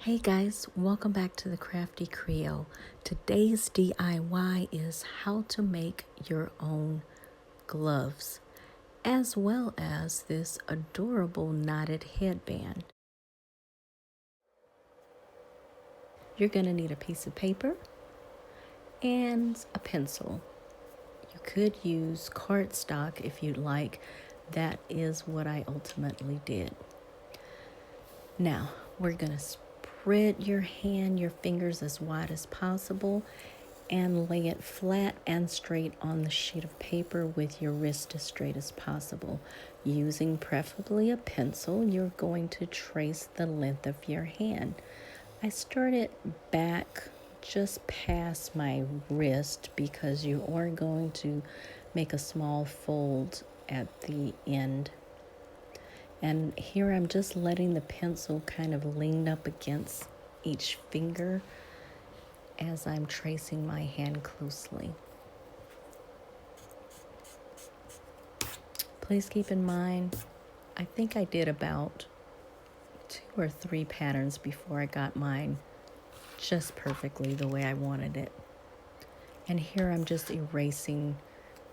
Hey guys, welcome back to the Crafty Creole. Today's DIY is how to make your own gloves, as well as this adorable knotted headband. You're going to need a piece of paper and a pencil. You could use cardstock if you'd like. That is what I ultimately did. Now, we're going to spread your fingers as wide as possible and lay it flat and straight on the sheet of paper with your wrist as straight as possible. Using preferably a pencil, you're going to trace the length of your hand. I started back just past my wrist because you are going to make a small fold at the end. And here I'm just letting the pencil kind of lean up against each finger as I'm tracing my hand closely. Please keep in mind, I think I did about 2 or 3 patterns before I got mine just perfectly the way I wanted it. And here I'm just erasing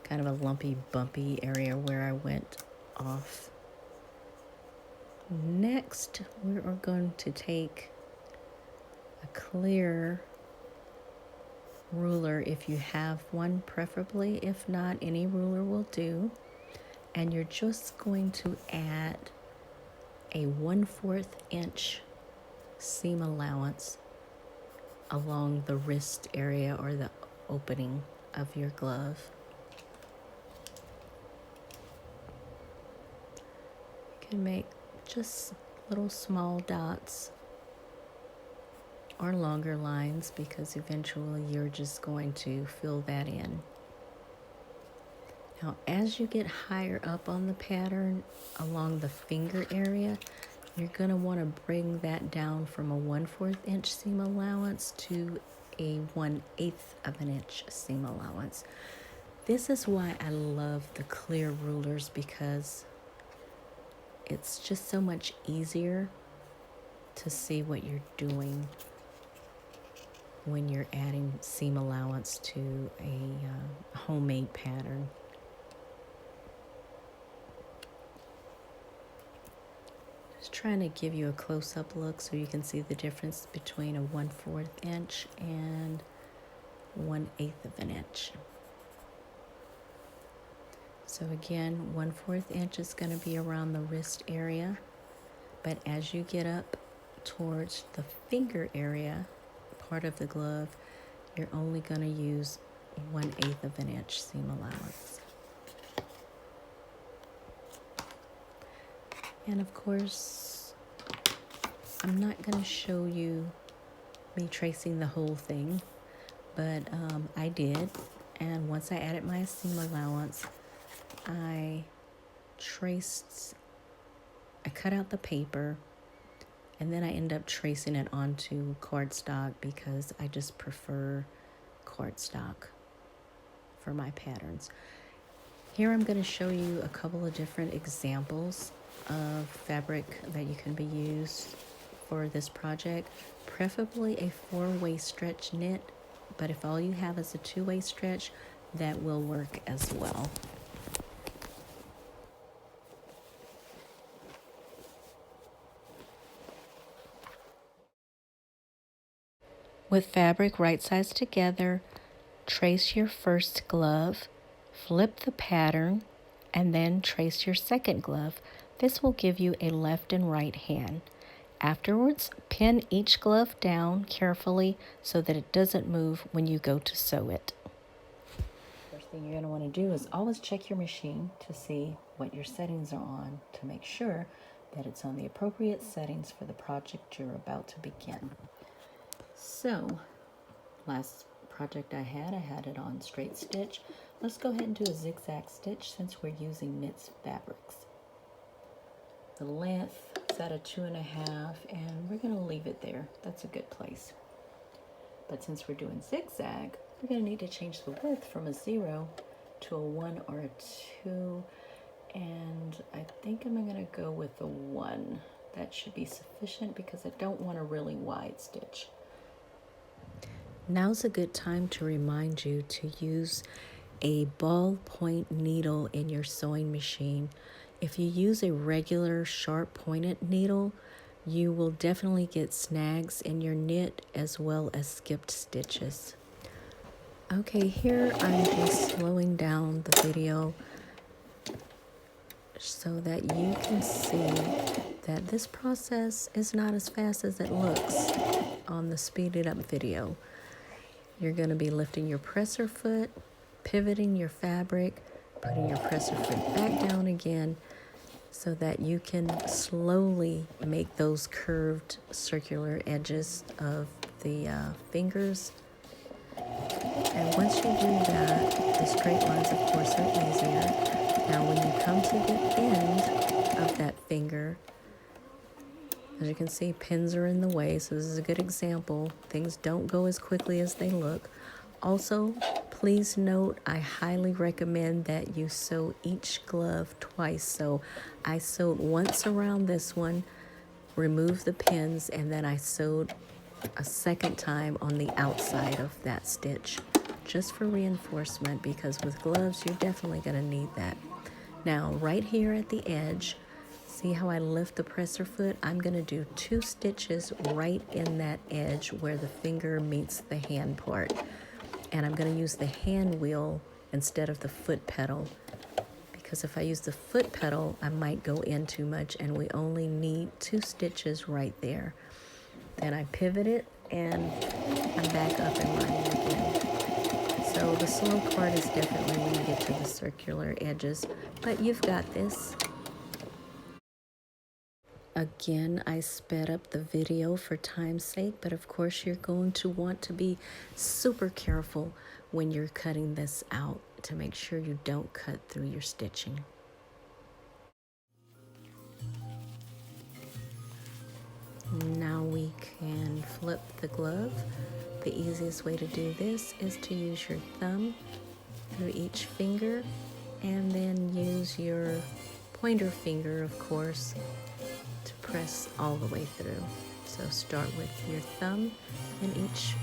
kind of a lumpy, bumpy area where I went off. Next, we are going to take a clear ruler if you have one, preferably. If not, any ruler will do. And you're just going to add a 1/4 inch seam allowance along the wrist area or the opening of your glove. You can make just little small dots or longer lines because eventually you're just going to fill that in. Now, as you get higher up on the pattern along the finger area, you're going to want to bring that down from a 1/4 inch seam allowance to a 1/8 of an inch seam allowance. This is why I love the clear rulers, because it's just so much easier to see what you're doing when you're adding seam allowance to a homemade pattern. Just trying to give you a close-up look so you can see the difference between a 1/4 inch and 1/8 of an inch. So again, 1/4 inch is going to be around the wrist area, but as you get up towards the finger area, part of the glove, you're only going to use 1/8 of an inch seam allowance. And of course, I'm not going to show you me tracing the whole thing, but I did. And once I added my seam allowance, I cut out the paper, and then I end up tracing it onto cardstock because I just prefer cardstock for my patterns. Here I'm going to show you a couple of different examples of fabric that you can be used for this project. Preferably a 4-way stretch knit, but if all you have is a 2-way stretch, that will work as well. With fabric right sides together, trace your first glove, flip the pattern, and then trace your second glove. This will give you a left and right hand. Afterwards, pin each glove down carefully so that it doesn't move when you go to sew it. First thing you're going to want to do is always check your machine to see what your settings are on to make sure that it's on the appropriate settings for the project you're about to begin. So, last project I had it on straight stitch. Let's go ahead and do a zigzag stitch since we're using knit fabrics. The length is at a 2.5, and we're going to leave it there. That's a good place. But since we're doing zigzag, we're going to need to change the width from a 0 to a 1 or a 2, and I think I'm going to go with a 1. That should be sufficient because I don't want a really wide stitch. Now's a good time to remind you to use a ballpoint needle in your sewing machine. If you use a regular sharp pointed needle, you will definitely get snags in your knit as well as skipped stitches. Okay, here I'm just slowing down the video so that you can see that this process is not as fast as it looks on the speeded up video. You're going to be lifting your presser foot, pivoting your fabric, putting your presser foot back down again so that you can slowly make those curved circular edges of the fingers. And once you do that, the straight lines, of course, are easier. Now, when you come to the end of that finger, as you can see, pins are in the way, so this is a good example. Things don't go as quickly as they look. Also, please note, I highly recommend that you sew each glove twice. So I sewed once around this one, removed the pins, and then I sewed a second time on the outside of that stitch, just for reinforcement, because with gloves, you're definitely going to need that. Now, right here at the edge, see how I lift the presser foot? I'm going to do 2 stitches right in that edge where the finger meets the hand part. And I'm going to use the hand wheel instead of the foot pedal, because if I use the foot pedal, I might go in too much, and we only need 2 stitches right there. Then I pivot it, and I'm back up and running again. So the slow part is definitely when you get to the circular edges, but you've got this. Again, I sped up the video for time's sake, but of course you're going to want to be super careful when you're cutting this out to make sure you don't cut through your stitching. Now we can flip the glove. The easiest way to do this is to use your thumb through each finger and then use your pointer finger, of course, to press all the way through. So start with your thumb in each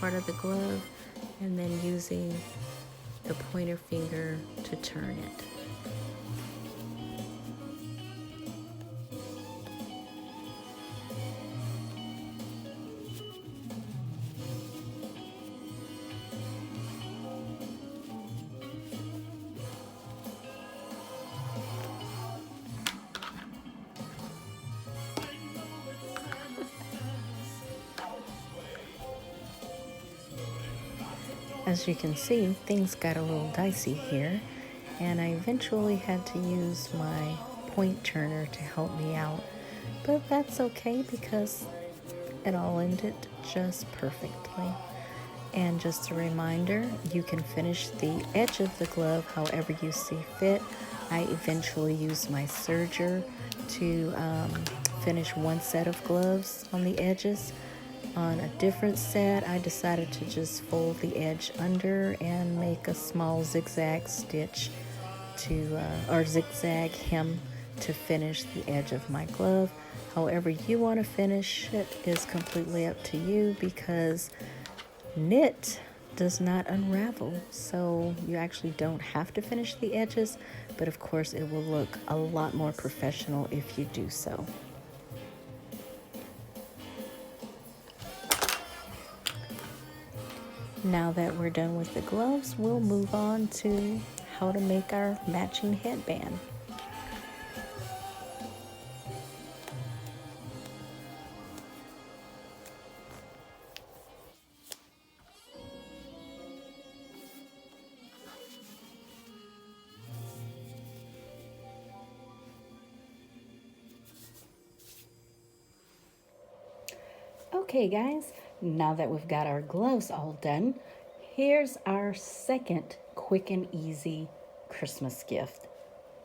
part of the glove and then using the pointer finger to turn it. As you can see, things got a little dicey here, and I eventually had to use my point turner to help me out. But that's okay because it all ended just perfectly. And just a reminder, you can finish the edge of the glove however you see fit. I eventually used my serger to finish one set of gloves on the edges. On a different set, I decided to just fold the edge under and make a small zigzag stitch to, or zigzag hem to finish the edge of my glove. However you want to finish it is completely up to you, because knit does not unravel, so you actually don't have to finish the edges, but of course it will look a lot more professional if you do so. Now that we're done with the gloves, we'll move on to how to make our matching headband. Okay guys, now that we've got our gloves all done, here's our second quick and easy Christmas gift,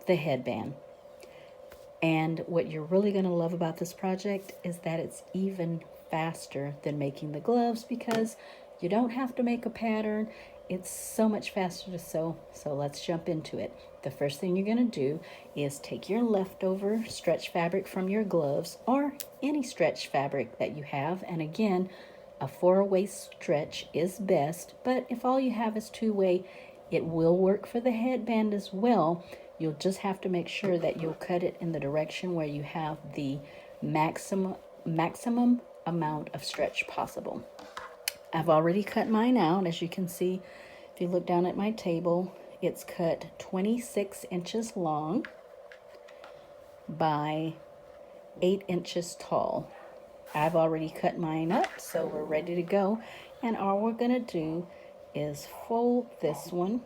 the headband. And what you're really going to love about this project is that it's even faster than making the gloves, because you don't have to make a pattern. it's so much faster to sew, so let's jump into it. The first thing you're going to do is take your leftover stretch fabric from your gloves or any stretch fabric that you have, and again, a 4-way stretch is best, but if all you have is 2-way, it will work for the headband as well. You'll just have to make sure that you'll cut it in the direction where you have the maximum amount of stretch possible. I've already cut mine out. As you can see, if you look down at my table, it's cut 26 inches long by 8 inches tall. I've already cut mine up, so we're ready to go. And all we're going to do is fold this one.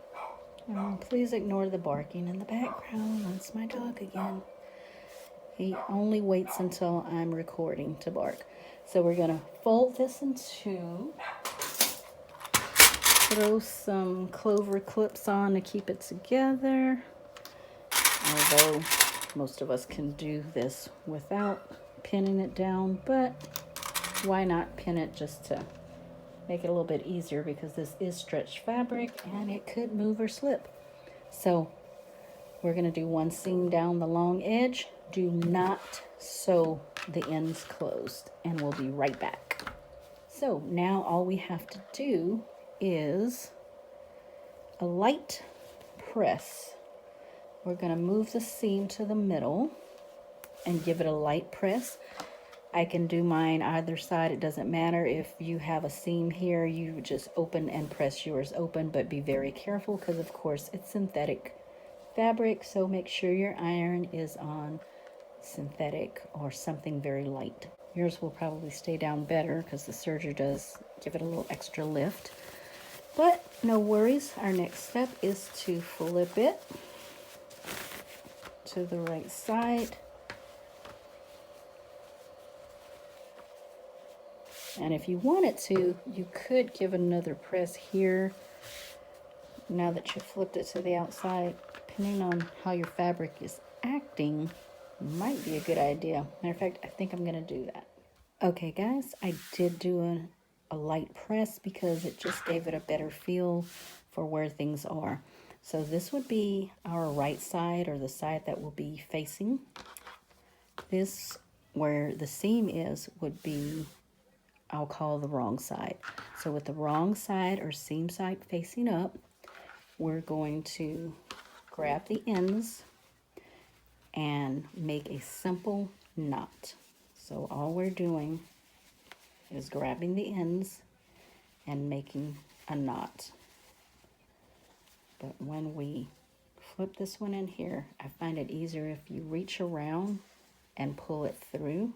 Please ignore the barking in the background. That's my dog again. He only waits until I'm recording to bark. So we're going to fold this in two. Throw some clover clips on to keep it together. Although most of us can do this without pinning it down, but why not pin it just to make it a little bit easier, because this is stretch fabric and it could move or slip. So we're going to do one seam down the long edge. Do not sew the ends closed, and we'll be right back. So now all we have to do is a light press. We're going to move the seam to the middle and give it a light press. I can do mine either side. It doesn't matter. If you have a seam here, you just open and press yours open, but be very careful because, of course, it's synthetic fabric, so make sure your iron is on synthetic or something very light. Yours will probably stay down better because the serger does give it a little extra lift. But no worries. Our next step is to flip it to the right side. And if you wanted to, you could give another press here. Now that you flipped it to the outside, depending on how your fabric is acting, might be a good idea. Matter of fact, I think I'm going to do that. Okay, guys, I did do a light press because it just gave it a better feel for where things are. So this would be our right side, or the side that will be facing. This, where the seam is, would be, I'll call the wrong side. So with the wrong side or seam side facing up, we're going to grab the ends and make a simple knot. So all we're doing is grabbing the ends and making a knot. But when we flip this one in here, I find it easier if you reach around and pull it through,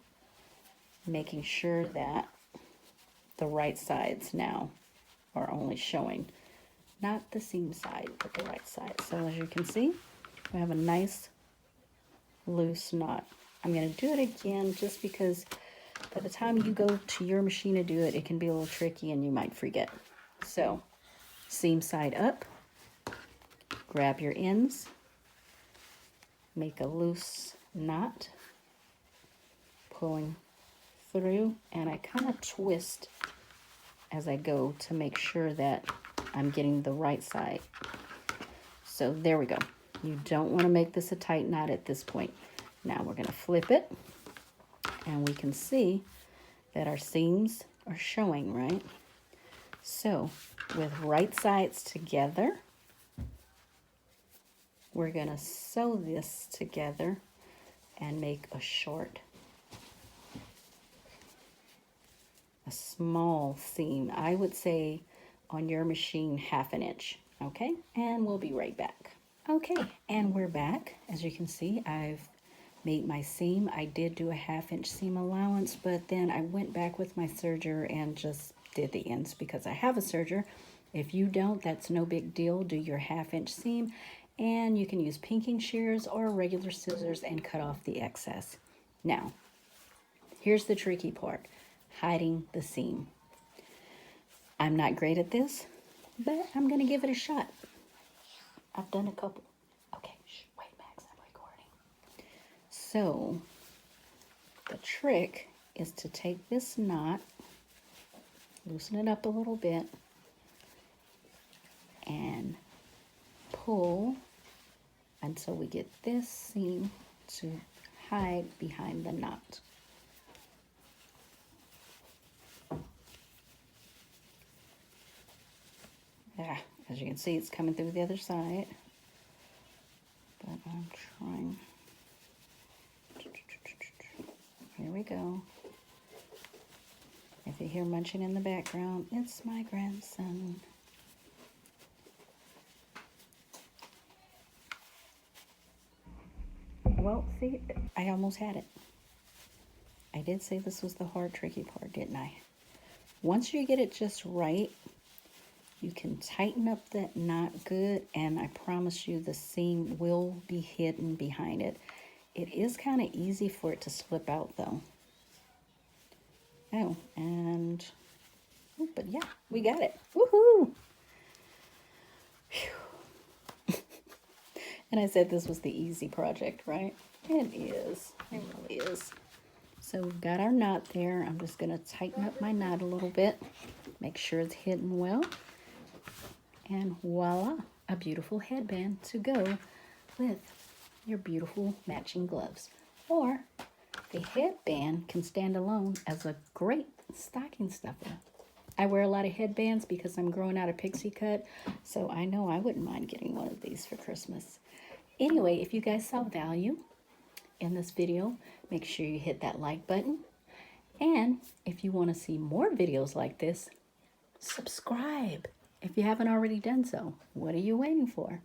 making sure that the right sides now are only showing, not the seam side, but the right side. So as you can see, we have a nice loose knot. I'm going to do it again just because by the time you go to your machine to do it, it can be a little tricky and you might forget. So seam side up, grab your ends, make a loose knot, pulling through, and I kind of twist as I go to make sure that I'm getting the right side. So there we go. You don't want to make this a tight knot at this point. Now we're going to flip it, and we can see that our seams are showing, right? So with right sides together, we're going to sew this together and make a small seam. I would say on your machine 1/2 inch. Okay, and we'll be right back. Okay, and we're back. As you can see, I've made my seam. I did do a 1/2 inch seam allowance, but then I went back with my serger and just did the ends because I have a serger. If you don't, that's no big deal. Do your 1/2 inch seam, and you can use pinking shears or regular scissors and cut off the excess. Now, here's the tricky part, hiding the seam. I'm not great at this, but I'm gonna give it a shot. I've done a couple. Okay, wait, Max, I'm recording. So the trick is to take this knot, loosen it up a little bit, and pull until we get this seam to hide behind the knot. Yeah, as you can see, it's coming through the other side, but I'm trying. Here we go. If you hear munching in the background, it's my grandson. Well, see, I almost had it. I did say this was the hard, tricky part, didn't I? Once you get it just right, you can tighten up that knot good, and I promise you the seam will be hidden behind it. It is kind of easy for it to slip out though. Oh, and, but yeah, we got it. Woohoo! And I said this was the easy project, right? It is. It really is. So we've got our knot there. I'm just going to tighten up my knot a little bit. Make sure it's hidden well. And voila, a beautiful headband to go with your beautiful matching gloves. Or the headband can stand alone as a great stocking stuffer. I wear a lot of headbands because I'm growing out a pixie cut, so I know I wouldn't mind getting one of these for Christmas. Anyway, if you guys saw value in this video, make sure you hit that like button. And if you want to see more videos like this, subscribe if you haven't already done so. What are you waiting for?